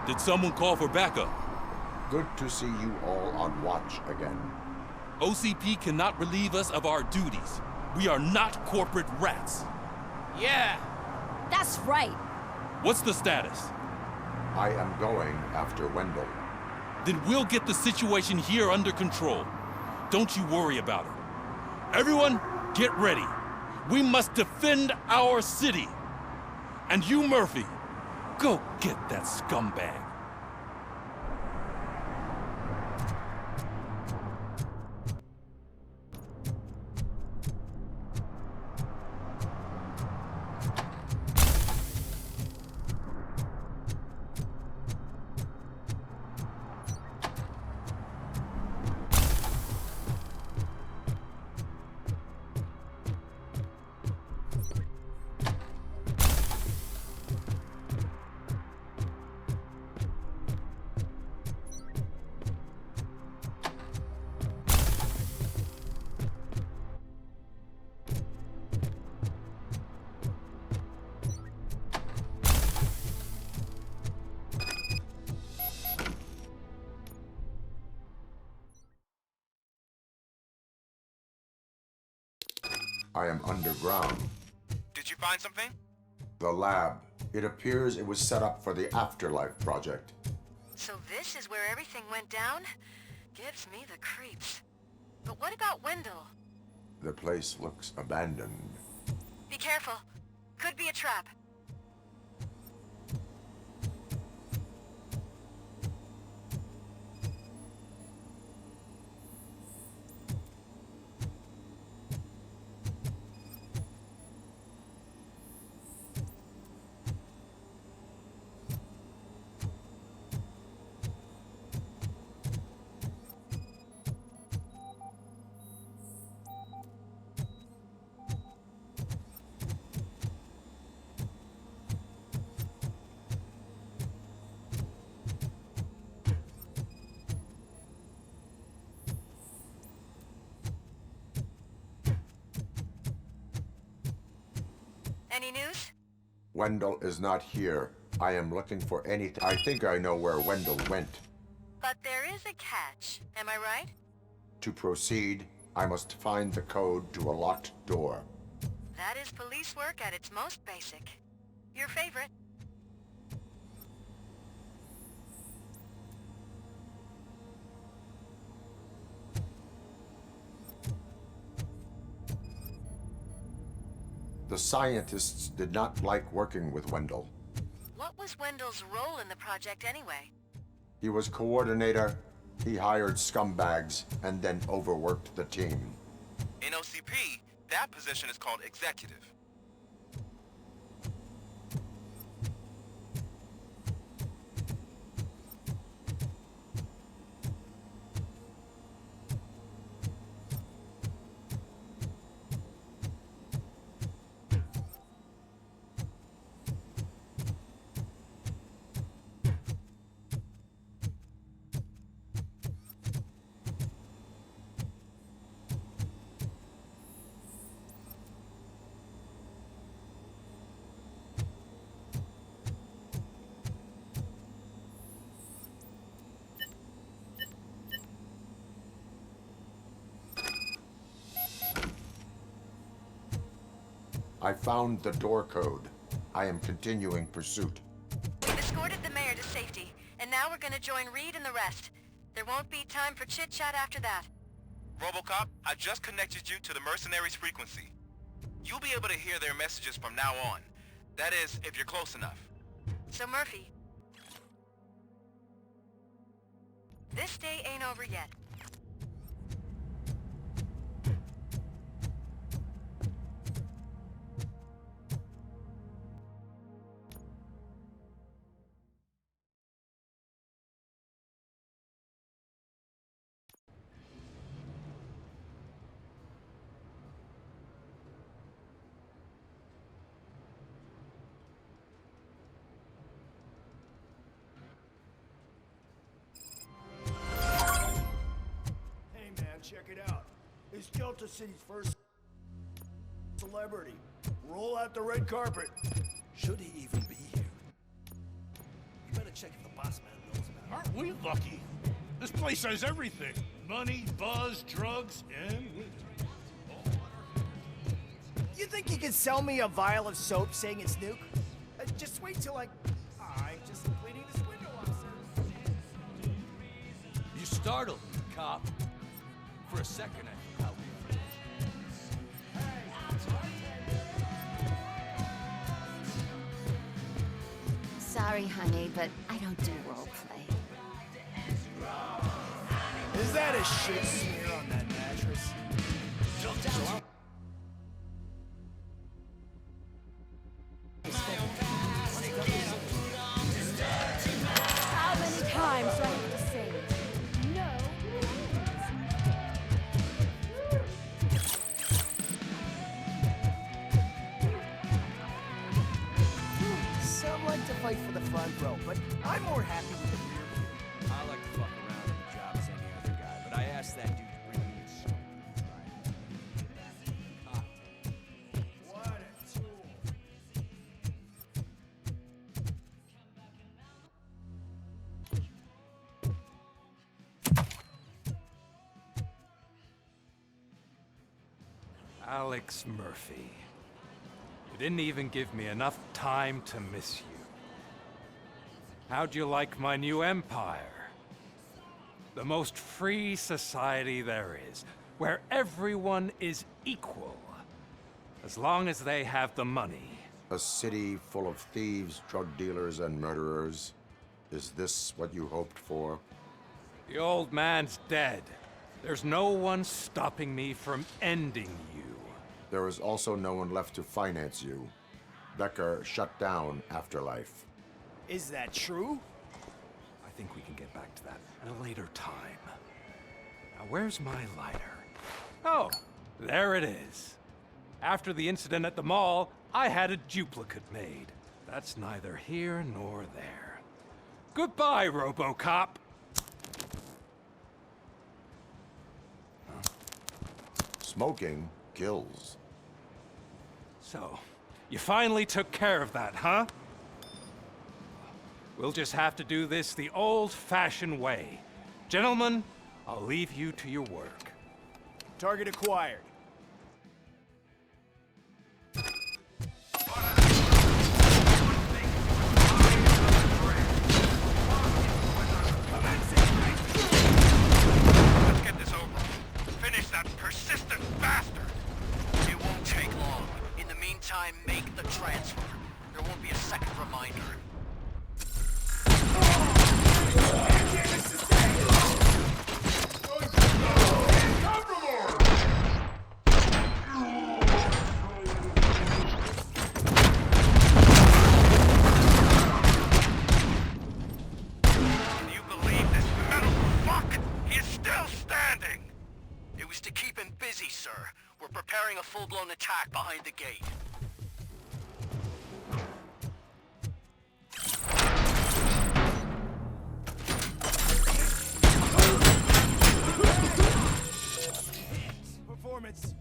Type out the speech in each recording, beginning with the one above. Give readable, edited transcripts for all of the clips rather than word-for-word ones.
Did someone call for backup? Good to see you all on watch again. OCP cannot relieve us of our duties. We are not corporate rats. Yeah! That's right. What's the status? I am going after Wendell. Then we'll get the situation here under control. Don't you worry about it. Everyone, get ready. We must defend our city. And you, Murphy, go get that scumbag. I am underground. Did you find something? The lab. It appears it was set up for the Afterlife project. So this is where everything went down? Gives me the creeps. But what about Wendell? The place looks abandoned. Be careful. Could be a trap. Any news? Wendell is not here. I am looking for anything. I think I know where Wendell went. But there is a catch. Am I right? To proceed, I must find the code to a locked door. That is police work at its most basic. Your favorite. The scientists did not like working with Wendell. What was Wendell's role in the project anyway? He was coordinator, he hired scumbags, and then overworked the team. In OCP, that position is called executive. I found the door code. I am continuing pursuit. We've escorted the mayor to safety, and now we're gonna join Reed and the rest. There won't be time for chit-chat after that. Robocop, I just connected you to the mercenaries' frequency. You'll be able to hear their messages from now on. That is, if you're close enough. So Murphy, this day ain't over yet. Check it out. It's Delta City's first celebrity. Roll out the red carpet. Should he even be here? better check if the boss man knows about it. Aren't we lucky? This place has everything. Money, buzz, drugs, and women. You think you can sell me a vial of soap saying it's nuke? Just wait till I... I'm just cleaning this window, officer. You startled me, cop. For a second, I felt Sorry, honey, but I don't do role play. Is that a shit smear on that mattress? How many times do I have to say no? Some like to fight for the front row, but I'm more happy with the rear view. I like to fuck around in the job as any other guy, but I asked that dude to bring me a soap. What a tool. Alex Murphy. You didn't even give me enough time to miss you. How'd you like my new empire? The most free society there is, where everyone is equal, as long as they have the money. A city full of thieves, drug dealers, and murderers. Is this what you hoped for? The old man's dead. There's no one stopping me from ending you. There is also no one left to finance you. Becker shut down Afterlife. Is that true? I think we can get back to that at a later time. Now, where's my lighter? Oh, there it is. After the incident at the mall, I had a duplicate made. That's neither here nor there. Goodbye, Robocop. Smoking kills. So, you finally took care of that, huh? We'll just have to do this the old-fashioned way. Gentlemen, I'll leave you to your work. Target acquired. Let's get this over. Finish that persistent bastard. It won't take long. In the meantime, make the transfer. There won't be a second reminder. Can you believe this metal fuck? He is still standing! It was to keep him busy, sir. We're preparing a full-blown attack behind the gate. Performance.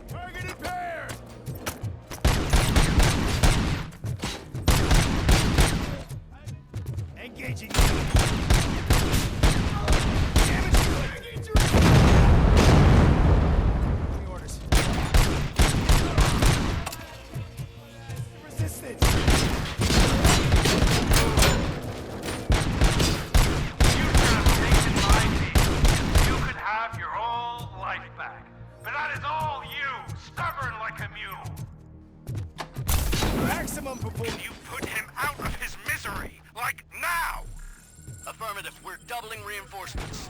Targeted pair! Engaging. Any orders? Resistance! You should have taken my deal. You could have your whole life back. But that is all you, stubborn like a mule. Maximum performance! You put him out of his misery! Like now! Affirmative. We're doubling reinforcements.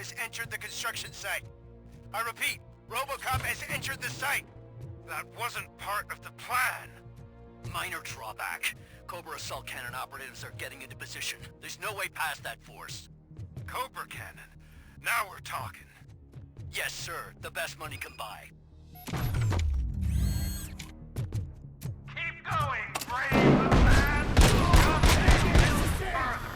has entered the construction site. I repeat, Robocop has entered the site. That wasn't part of the plan. Minor drawback. Cobra assault cannon operatives are getting into position. There's no way past that force. Cobra cannon. Now we're talking. Yes, sir. The best money can buy. Keep going, brave little man! You'll take this further!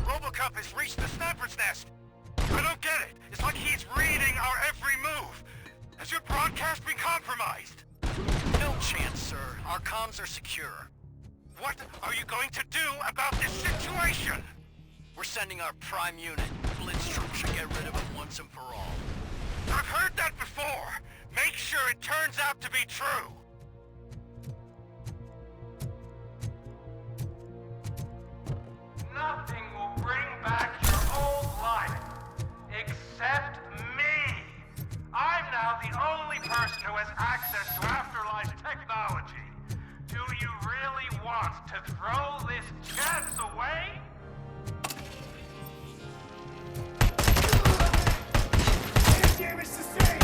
Robocop has reached the sniper's nest. I don't get it. It's like he's reading our every move. Has your broadcast been compromised? No chance, sir. Our comms are secure. What are you going to do about this situation? We're sending our prime unit. Blitz troops should get rid of it once and for all. I've heard that before. Make sure it turns out to be true. Nothing will bring back your old life, except me. I'm now the only person who has access to afterlife technology. Do you really want to throw this chance away? Damage sustained!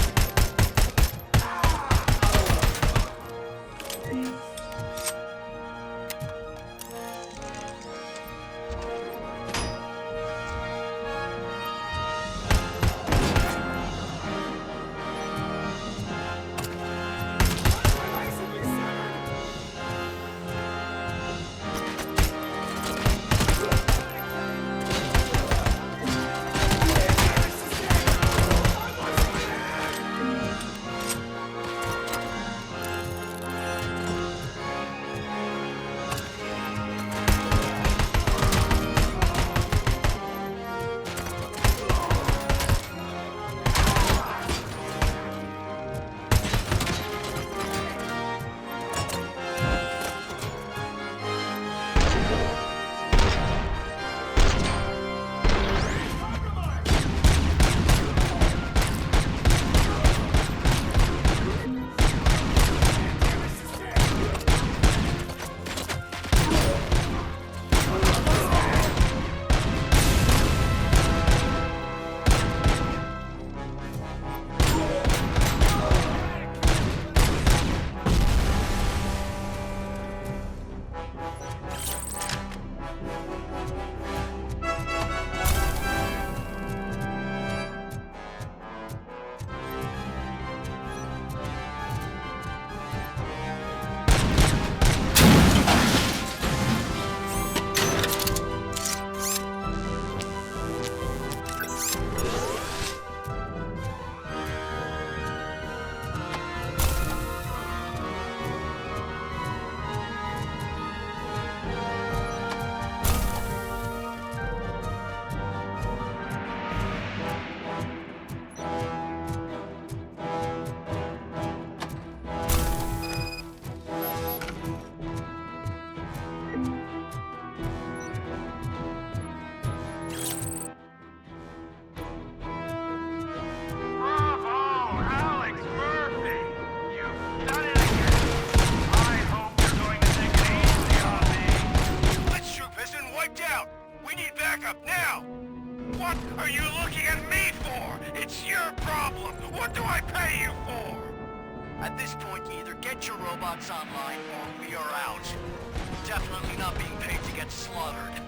What are you looking at me for? It's your problem. What do I pay you for? At this point, you either get your robots online or we are out. Definitely not being paid to get slaughtered.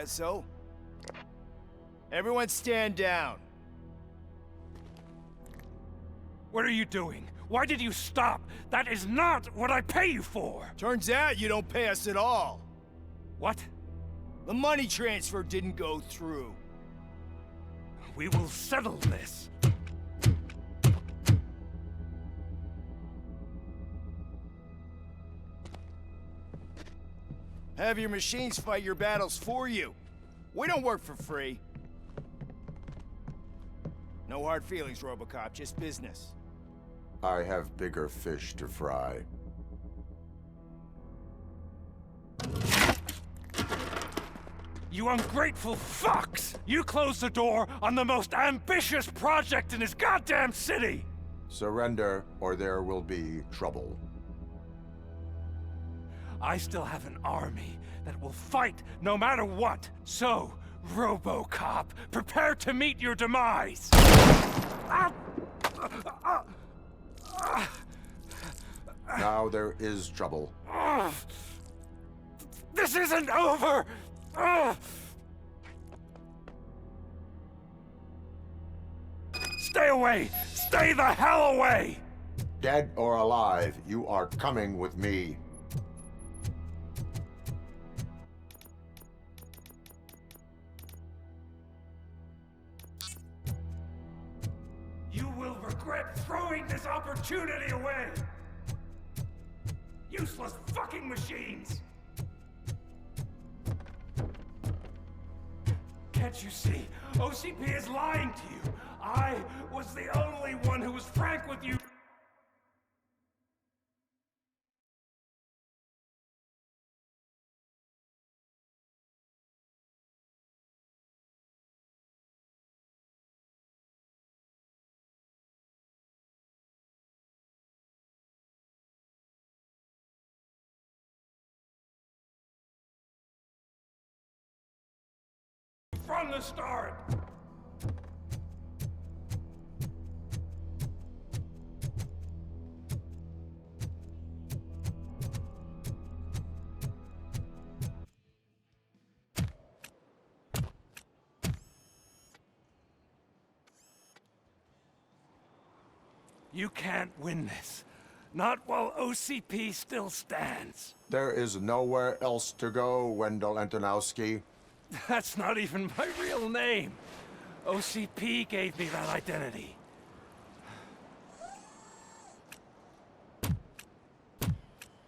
says so. Everyone stand down. What are you doing? Why did you stop? That is not what I pay you for! Turns out you don't pay us at all. What? The money transfer didn't go through. We will settle this. Have your machines fight your battles for you. We don't work for free. No hard feelings, Robocop, just business. I have bigger fish to fry. You ungrateful fucks! You closed the door on the most ambitious project in this goddamn city! Surrender, or there will be trouble. I still have an army that will fight no matter what. So, Robocop, prepare to meet your demise! Now there is trouble. This isn't over! Stay away! Stay the hell away! Dead or alive, you are coming with me. You will regret throwing this opportunity away! Useless fucking machines! Can't you see? OCP is lying to you! I was the only one who was frank with you! From the start! You can't win this. Not while OCP still stands. There is nowhere else to go, Wendell Antonowski. That's not even my real name. OCP gave me that identity.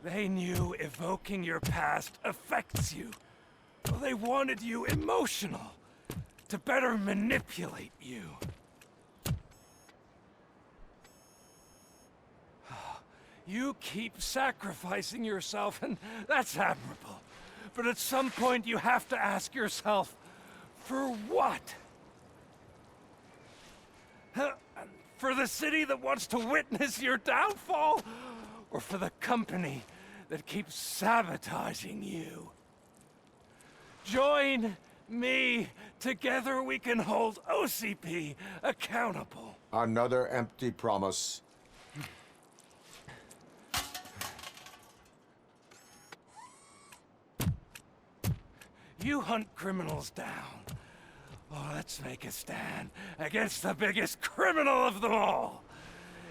They knew evoking your past affects you. They wanted you emotional, to better manipulate you. You keep sacrificing yourself, and that's admirable. But at some point, you have to ask yourself, for what? For the city that wants to witness your downfall? Or for the company that keeps sabotaging you? Join me. Together we can hold OCP accountable. Another empty promise. You hunt criminals down. Oh, let's make a stand against the biggest criminal of them all.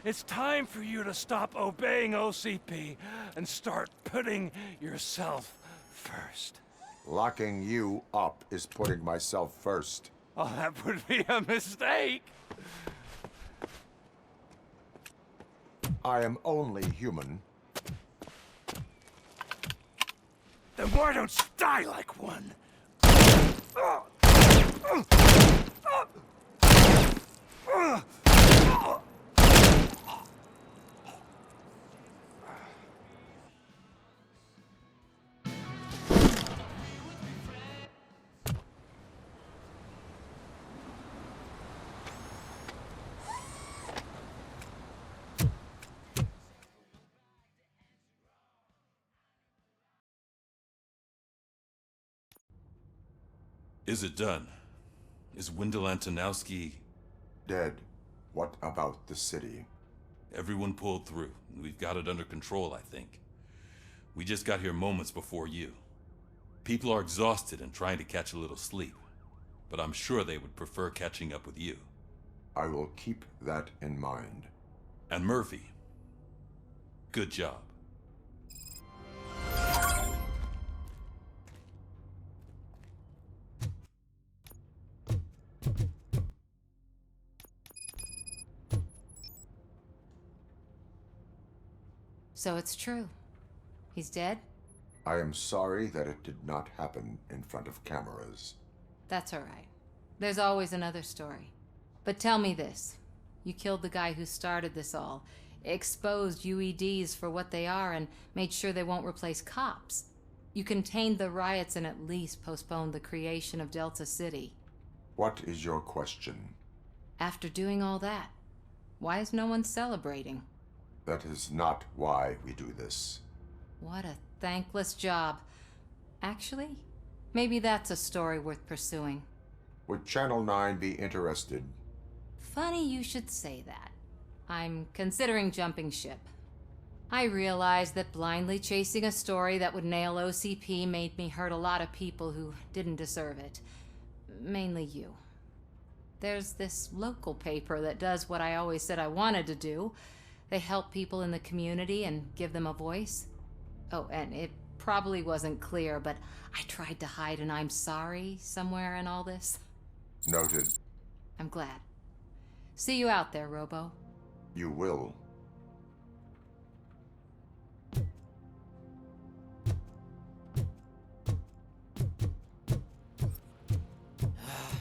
It's time for you to stop obeying OCP and start putting yourself first. Locking you up is putting myself first. Oh, that would be a mistake. I am only human. Then why don't you die like one? Is it done? Is Wendell Antonowski... Dead. What about the city? Everyone pulled through. We've got it under control, I think. We just got here moments before you. People are exhausted and trying to catch a little sleep, but I'm sure they would prefer catching up with you. I will keep that in mind. And Murphy, good job. So it's true. He's dead? I am sorry that it did not happen in front of cameras. That's all right. There's always another story. But tell me this. You killed the guy who started this all, exposed UEDs for what they are, and made sure they won't replace cops. You contained the riots and at least postponed the creation of Delta City. What is your question? After doing all that, why is no one celebrating? That is not why we do this. What a thankless job. Actually, maybe that's a story worth pursuing. Would Channel 9 be interested? Funny you should say that. I'm considering jumping ship. I realize that blindly chasing a story that would nail OCP made me hurt a lot of people who didn't deserve it. Mainly you. There's this local paper that does what I always said I wanted to do. They help people in the community and give them a voice. Oh, and it probably wasn't clear, but I tried to hide an I'm sorry somewhere in all this. Noted. I'm glad. See you out there, Robo. You will.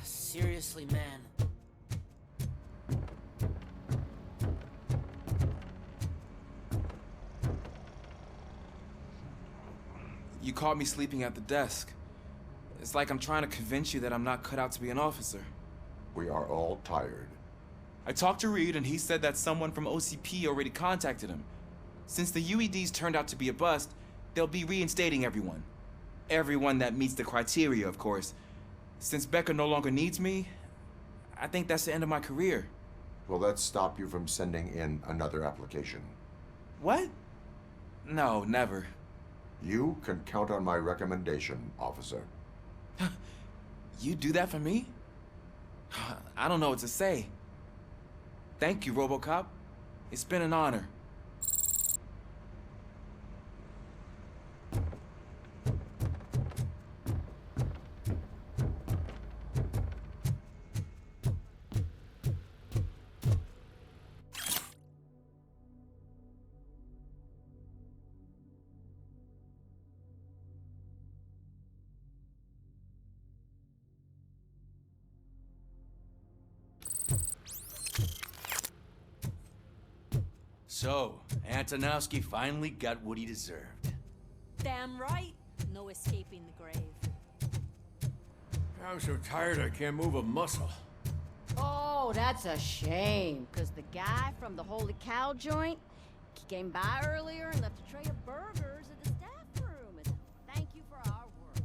Seriously, man. You caught me sleeping at the desk. It's like I'm trying to convince you that I'm not cut out to be an officer. We are all tired. I talked to Reed and he said that someone from OCP already contacted him. Since the UEDs turned out to be a bust, they'll be reinstating everyone. Everyone that meets the criteria, of course. Since Becca no longer needs me, I think that's the end of my career. Will that stop you from sending in another application? What? No, never. You can count on my recommendation, officer. You do that for me? I don't know what to say. Thank you, Robocop. It's been an honor. So, Antonowski finally got what he deserved. Damn right. No escaping the grave. I'm so tired I can't move a muscle. Oh, that's a shame. Because the guy from the Holy Cow joint, he came by earlier and left a tray of burgers at the staff room. And thank you for our work.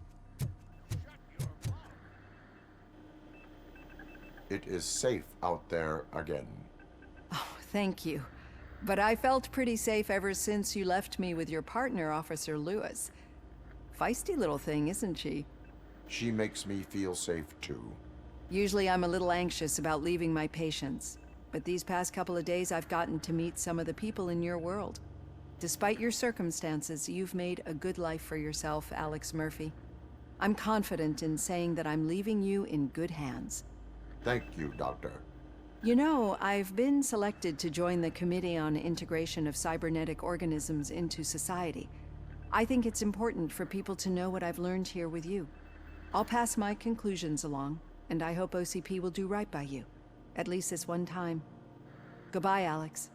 It is safe out there again. Oh, thank you. But I felt pretty safe ever since you left me with your partner, Officer Lewis. Feisty little thing, isn't she? She makes me feel safe too. Usually I'm a little anxious about leaving my patients, but these past couple of days I've gotten to meet some of the people in your world. Despite your circumstances, you've made a good life for yourself, Alex Murphy. I'm confident in saying that I'm leaving you in good hands. Thank you, Doctor. You know, I've been selected to join the Committee on Integration of Cybernetic Organisms into Society. I think it's important for people to know what I've learned here with you. I'll pass my conclusions along, and I hope OCP will do right by you. At least this one time. Goodbye, Alex.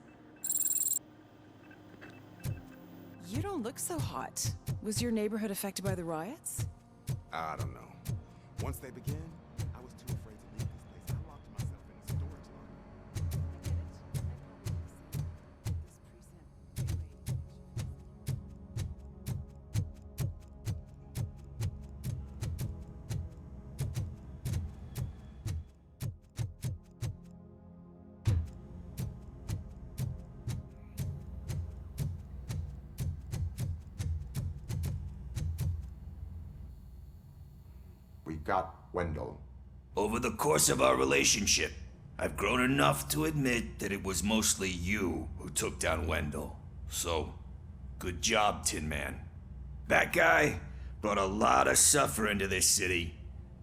You don't look so hot. Was your neighborhood affected by the riots? I don't know. Once they begin, I was too afraid to leave this place. I locked myself in a storage locker. got Wendell? Over the course of our relationship, I've grown enough to admit that it was mostly you who took down Wendell. So, good job, Tin Man. That guy brought a lot of suffering to this city.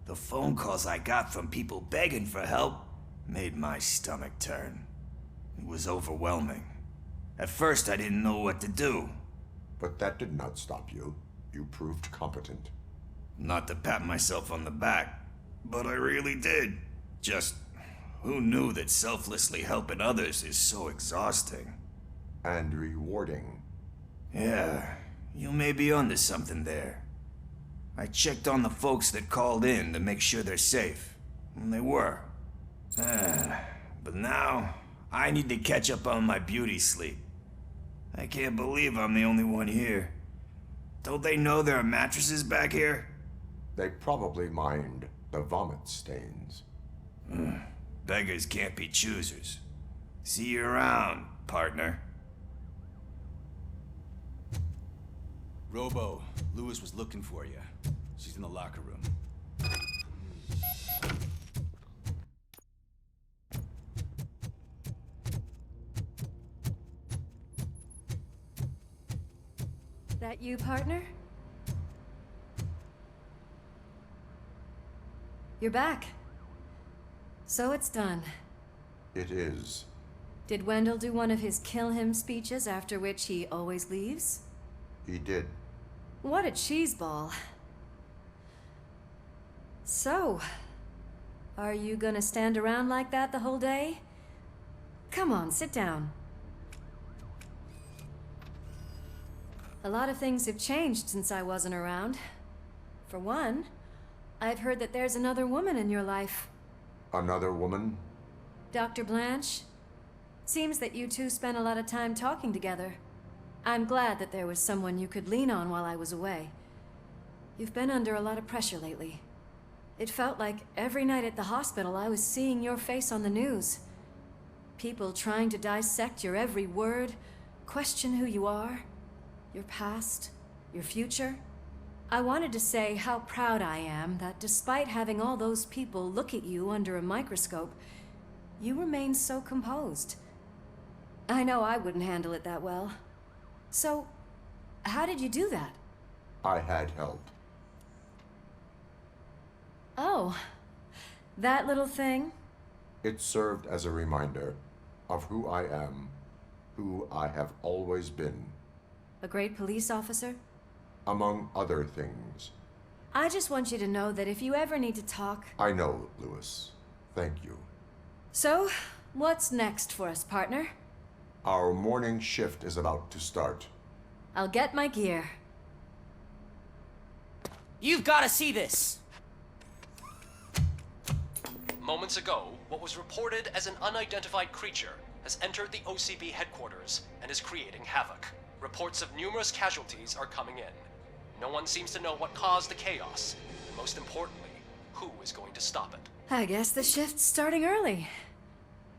The phone calls I got from people begging for help made my stomach turn. It was overwhelming. At first, I didn't know what to do. But that did not stop you. You proved competent. Not to pat myself on the back, but I really did. Just, who knew that selflessly helping others is so exhausting? And rewarding. Yeah, you may be onto something there. I checked on the folks that called in to make sure they're safe, and they were. But now, I need to catch up on my beauty sleep. I can't believe I'm the only one here. Don't they know there are mattresses back here? They probably mind the vomit stains. Beggars can't be choosers. See you around, partner. Robo, Lewis was looking for you. She's in the locker room. That you, partner? You're back. So it's done. It is. Did Wendell do one of his kill him speeches after which he always leaves? He did. What a cheeseball. So, are you gonna stand around like that the whole day? Come on, sit down. A lot of things have changed since I wasn't around. For one, I've heard that there's another woman in your life. Another woman? Dr. Blanche? Seems that you two spent a lot of time talking together. I'm glad that there was someone you could lean on while I was away. You've been under a lot of pressure lately. It felt like every night at the hospital I was seeing your face on the news. People trying to dissect your every word, question who you are, your past, your future. I wanted to say how proud I am that despite having all those people look at you under a microscope, you remain so composed. I know I wouldn't handle it that well. So, how did you do that? I had help. Oh, that little thing? It served as a reminder of who I am, who I have always been. A great police officer? Among other things. I just want you to know that if you ever need to talk... I know, Lewis. Thank you. So, what's next for us, partner? Our morning shift is about to start. I'll get my gear. You've got to see this! Moments ago, what was reported as an unidentified creature has entered the OCB headquarters and is creating havoc. Reports of numerous casualties are coming in. No one seems to know what caused the chaos, and most importantly, who is going to stop it. I guess the shift's starting early.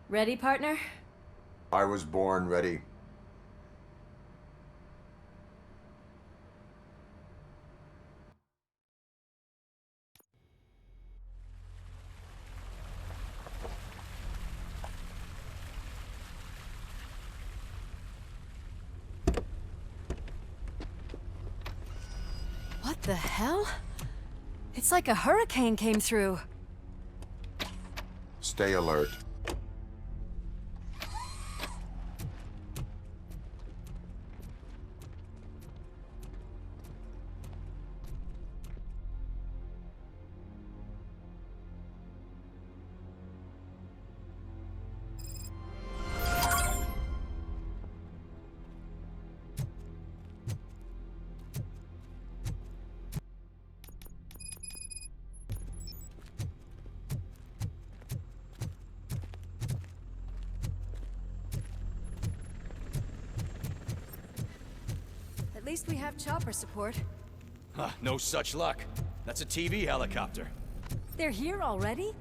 Ready, partner? I was born ready. What the hell? It's like a hurricane came through. Stay alert. At least we have chopper support. Huh, no such luck. That's a TV helicopter. They're here already?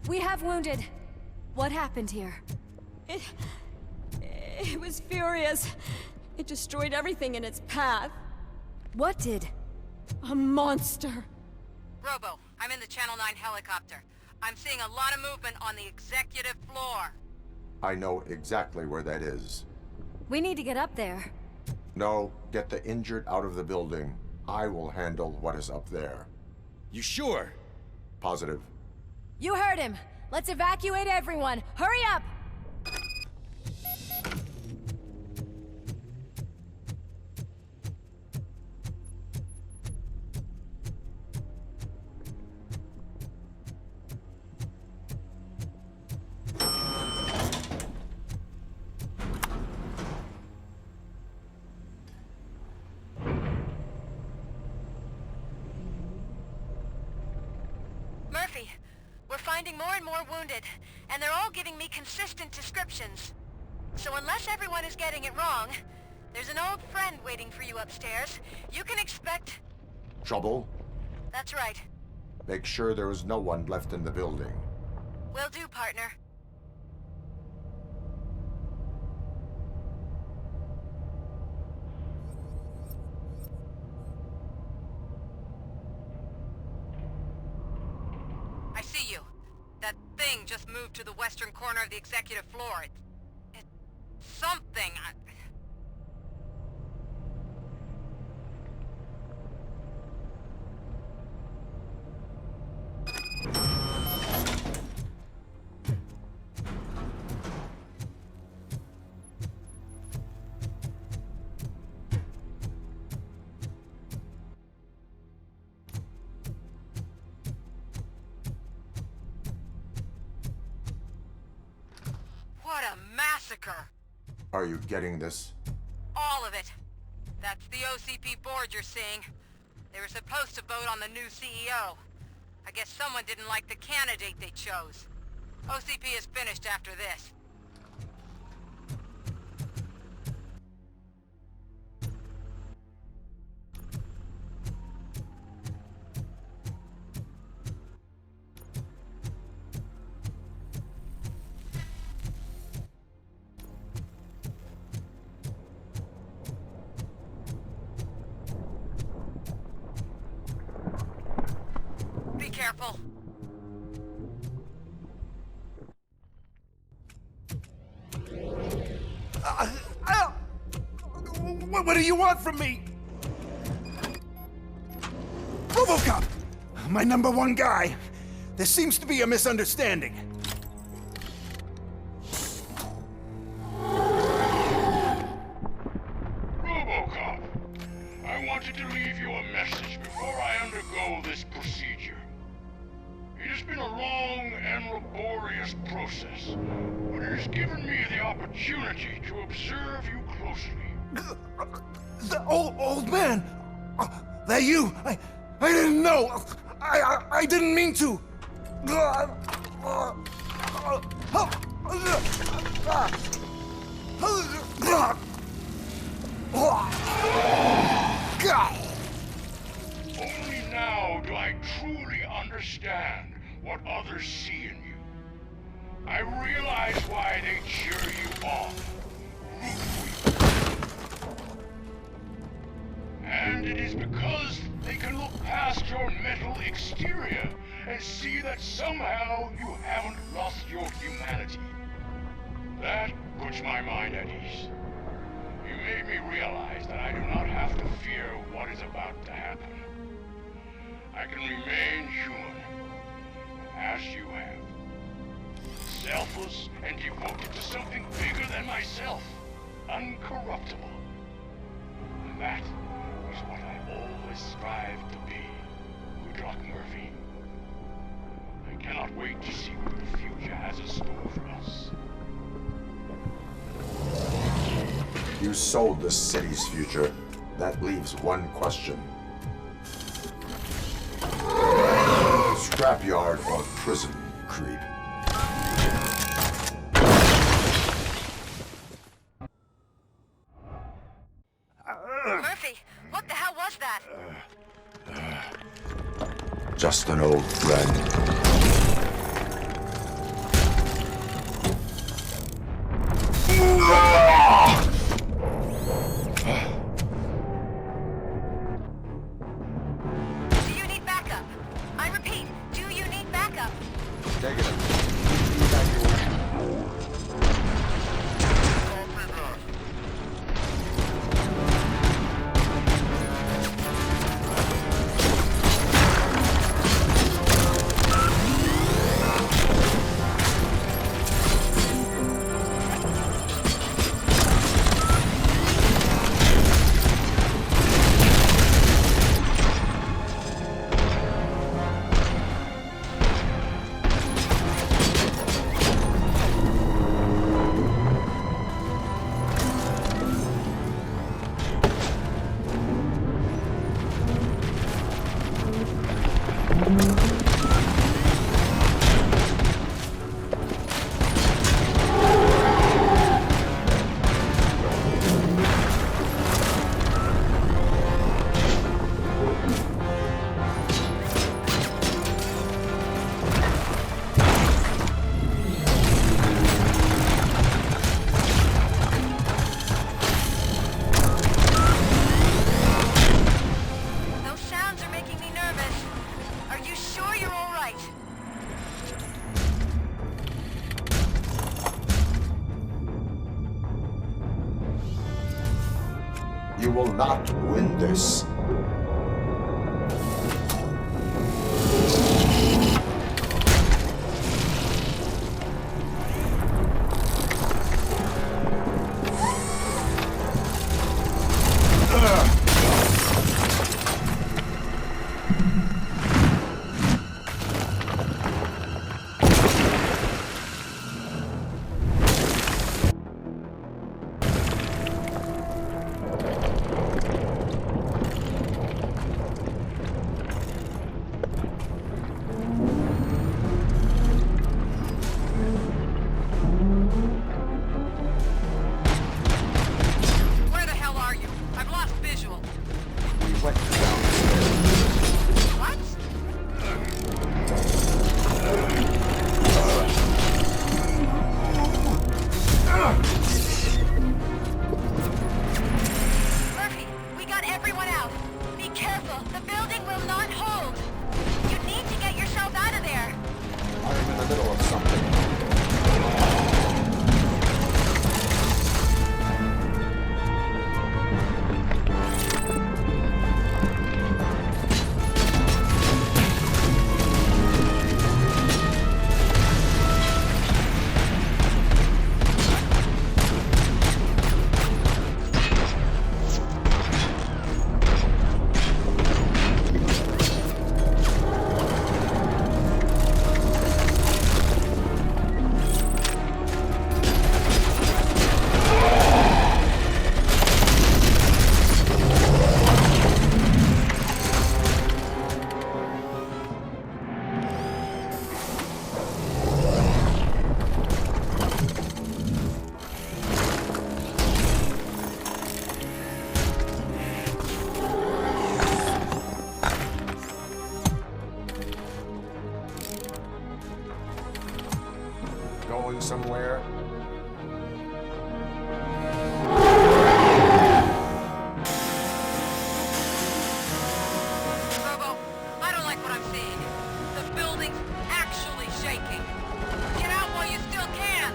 We have wounded. What happened here? It was furious. It destroyed everything in its path. What did? A monster. Robo, I'm in the Channel 9 helicopter. I'm seeing a lot of movement on the executive floor. I know exactly where that is. We need to get up there. No, get the injured out of the building. I will handle what is up there. You sure? Positive. You heard him. Let's evacuate everyone. Hurry up! Murphy, we're finding more and more wounded, and they're all giving me consistent descriptions. So unless everyone is getting it wrong, there's an old friend waiting for you upstairs. You can expect... Trouble? That's right. Make sure there is no one left in the building. Will do, partner. I see you. That thing just moved to the western corner of the executive floor. It's something. What a massacre! Are you getting this? All of it. That's the OCP board you're seeing. They were supposed to vote on the new CEO. I guess someone didn't like the candidate they chose. OCP is finished after this. Be careful. What do you want from me? Robocop! My #1 guy. There seems to be a misunderstanding. Robocop, I wanted to leave you a message before I undergo this procedure. It has been a long and laborious process, but it has given me the opportunity to observe you closely. The old man! That you? I didn't know! I didn't mean to! Only now do I truly understand what others see in you. I realize why they cheer you on, root for you. And it is because they can look past your metal exterior and see that somehow you haven't lost your humanity. That puts my mind at ease. You made me realize that I do not have to fear what is about to happen. I can remain human, as you have. Selfless and devoted to something bigger than myself. Uncorruptible. And that is what I always strive to be, Good luck, Murphy. I cannot wait to see what the future has in store for us. You sold this city's future. That leaves one question. Scrapyard or prison, creep? Murphy, what the hell was that? Just an old friend. Negative. Evacuation. You will not win this. Going somewhere? Robo, I don't like what I'm seeing. The building's actually shaking. Get out while you still can!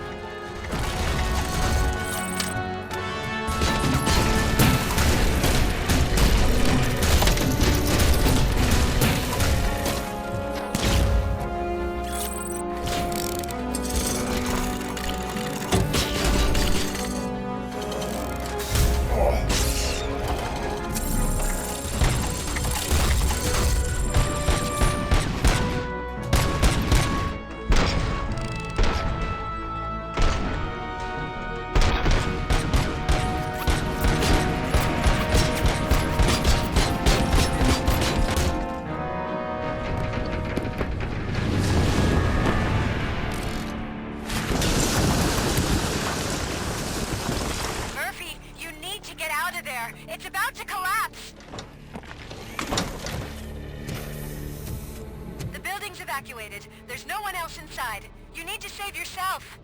It's about to collapse! The building's evacuated. There's no one else inside. You need to save yourself.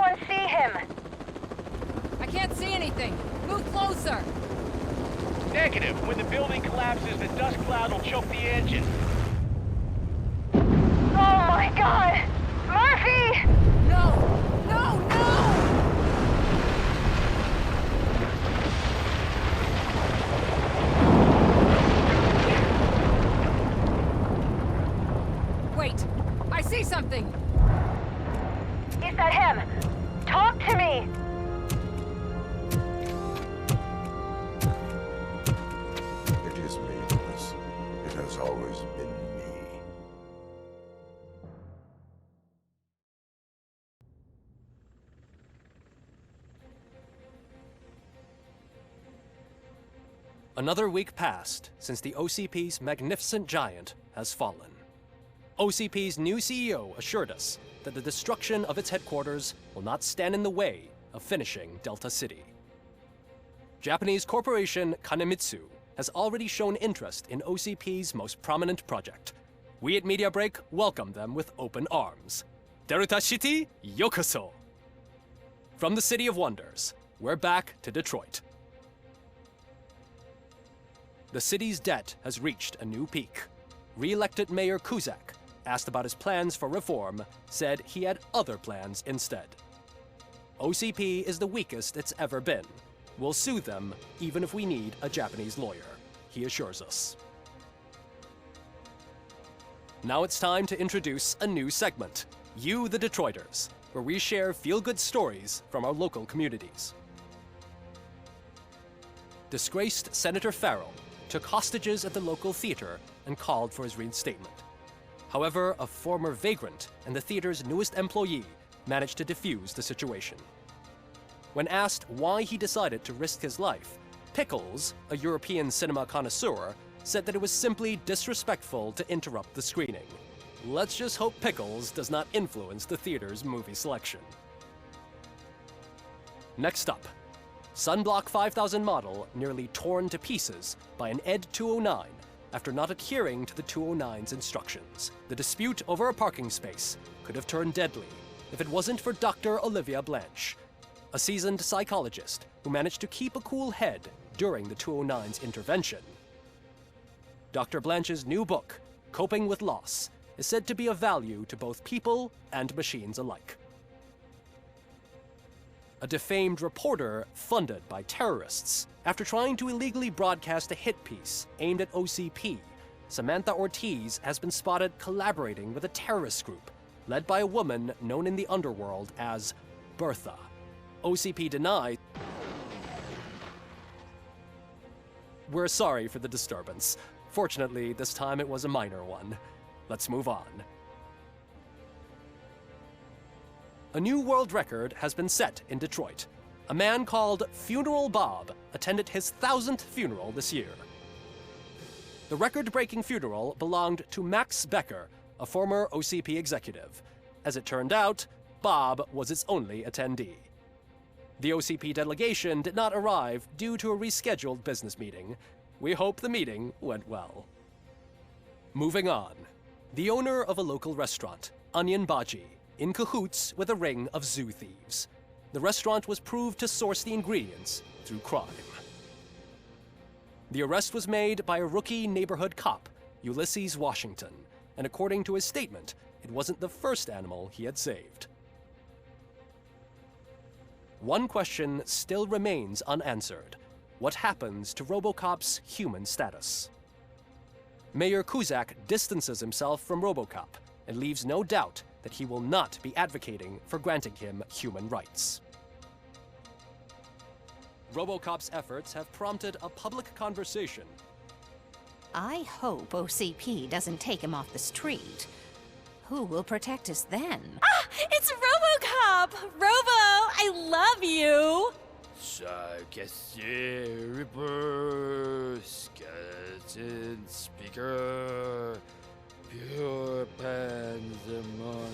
anyone see him? I can't see anything. Move closer. Negative. When the building collapses, the dust cloud will choke the engine. Oh my god! Murphy! No! No, no! Wait! I see something! Is that him? Talk to me! It is me, Lewis. It has always been me. Another week passed since the OCP's magnificent giant has fallen. OCP's new CEO assured us that the destruction of its headquarters will not stand in the way of finishing Delta City. Japanese corporation Kanemitsu has already shown interest in OCP's most prominent project. We at Media Break welcome them with open arms. Delta City, yokoso! From the City of Wonders, we're back to Detroit. The city's debt has reached a new peak. Re-elected Mayor Cusack, asked about his plans for reform, said he had other plans instead. OCP is the weakest it's ever been. We'll sue them even if we need a Japanese lawyer, he assures us. Now it's time to introduce a new segment, You the Detroiters, where we share feel-good stories from our local communities. Disgraced Senator Farrell took hostages at the local theater and called for his reinstatement. However, a former vagrant and the theater's newest employee managed to defuse the situation. When asked why he decided to risk his life, Pickles, a European cinema connoisseur, said that it was simply disrespectful to interrupt the screening. Let's just hope Pickles does not influence the theater's movie selection. Next up, Sunblock 5000 model nearly torn to pieces by an ED 209 after not adhering to the 209's instructions. The dispute over a parking space could have turned deadly if it wasn't for Dr. Olivia Blanche, a seasoned psychologist who managed to keep a cool head during the 209's intervention. Dr. Blanche's new book, Coping with Loss, is said to be of value to both people and machines alike. A defamed reporter funded by terrorists. After trying to illegally broadcast a hit piece aimed at OCP, Samantha Ortiz has been spotted collaborating with a terrorist group led by a woman known in the underworld as Bertha. OCP denied. We're sorry for the disturbance. Fortunately, this time it was a minor one. Let's move on. A new world record has been set in Detroit. A man called Funeral Bob attended his 1000th funeral this year. The record-breaking funeral belonged to Max Becker, a former OCP executive. As it turned out, Bob was its only attendee. The OCP delegation did not arrive due to a rescheduled business meeting. We hope the meeting went well. Moving on. The owner of a local restaurant, Onion Baji, in cahoots with a ring of zoo thieves. The restaurant was proved to source the ingredients through crime. The arrest was made by a rookie neighborhood cop, Ulysses Washington, and according to his statement, it wasn't the first animal he had saved. One question still remains unanswered. What happens to Robocop's human status? Mayor Cusack distances himself from Robocop and leaves no doubt that he will not be advocating for granting him human rights. Robocop's efforts have prompted a public conversation. I hope OCP doesn't take him off the street. Who will protect us then? Ah! It's Robocop! Robo, I love you! Ripper, skeleton speaker, pure pandemonium.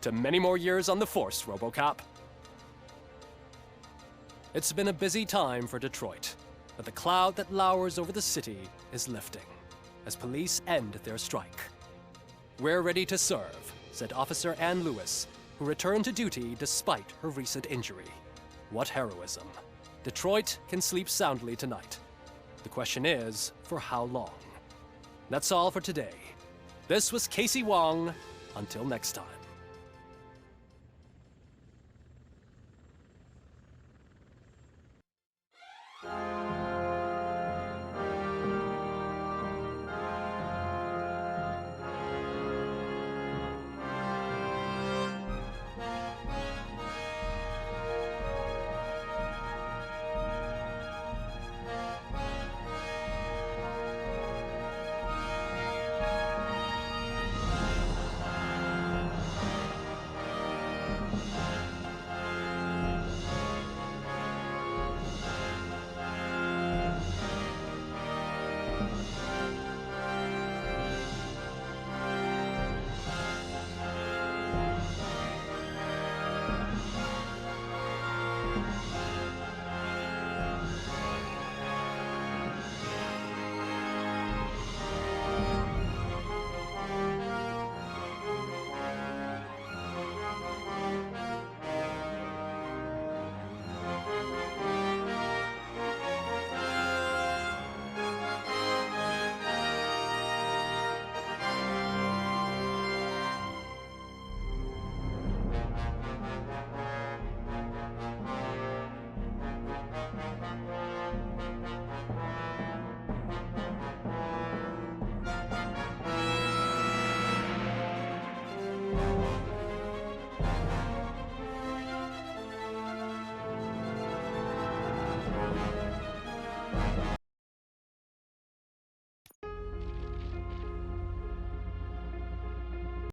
To many more years on the force, Robocop. It's been a busy time for Detroit, but the cloud that lowers over the city is lifting as police end their strike. "We're ready to serve," said Officer Ann Lewis, who returned to duty despite her recent injury. What heroism. Detroit can sleep soundly tonight. The question is, for how long? That's all for today. This was Casey Wong. Until next time.